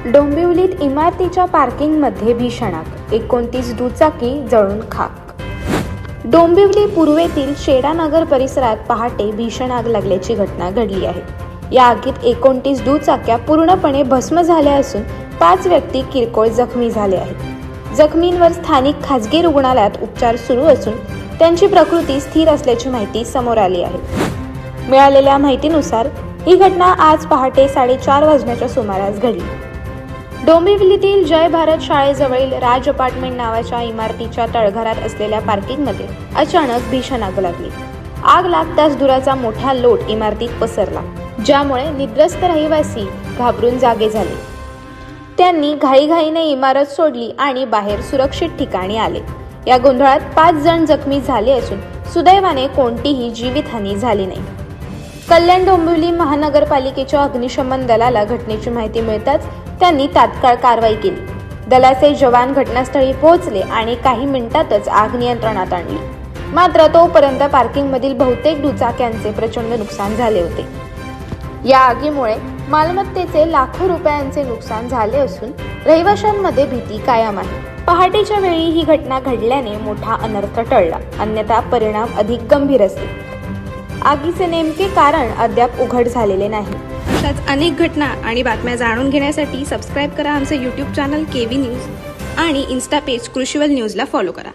डोंबिवलीत इमारतीच्या पार्किंगमध्ये भीषण आग, 29 दुचाकी जळून खाक। डोंबिवली पूर्वेतील शेडानगर परिसरात पहाटे भीषण आग लागल्याची घटना घडली आहे। या आगीत 29 दुचाक्या पूर्णपणे भस्म झाल्या असून 5 व्यक्ती किरकोळ जखमी झाले आहेत। जखमींवर स्थानिक खासगी रुग्णालयात उपचार सुरू असून त्यांची प्रकृती स्थिर असल्याची माहिती समोर आली आहे। मिळालेल्या माहितीनुसार ही घटना आज पहाटे 4:30 वाजण्याच्या सुमारास घडली। डोंबिवलीतील जय भारत शाळेजवळील राज अपार्टमेंट नावाच्या इमारतीच्या तळघरात असलेल्या पार्किंगमध्ये अचानक भीषण आग लागली। आग लागताच धुराचा मोठा लोट इमारतीत पसरला, ज्यामुळे निद्रस्त रहिवासी घाबरून जागे झाले। त्यांनी घाईघाईने इमारत सोडली आणि बाहेर सुरक्षित ठिकाणी आले। या गोंधळात 5 जण जखमी झाले असून सुदैवाने कोणतीही जीवितहानी झाली नाही। कल्याण डोंबिवली महानगरपालिकेच्या अग्निशमन दलाला घटनेची माहिती मिळताच त्यांनी तात्काळ कारवाई केली। दलाचे जवान घटनास्थळी पोहोचले आणि काही मिनिटातच आग नियंत्रणात आणली। मात्र तोपर्यंत पार्किंगमधील बहुतेक दुचाक्यांचे प्रचंड नुकसान झाले होते। या आगीमुळे मालमत्तेचे लाखो रुपयांचे नुकसान झाले असून रहिवाशांमध्ये भीती कायम आहे। पहाटेच्या वेळी ही घटना घडल्याने मोठा अनर्थ टळला, अन्यथा परिणाम अधिक गंभीर असतील। आगीचे नेमके कारण अद्याप उघड झालेले नाही। अशाच अनेक घटना आणि बातम्या जाणून घेण्यासाठी सबस्क्राईब करा आमचे YouTube चॅनल केवी न्यूज आणि इन्स्टा पेज कृषीवल न्यूजला फॉलो करा।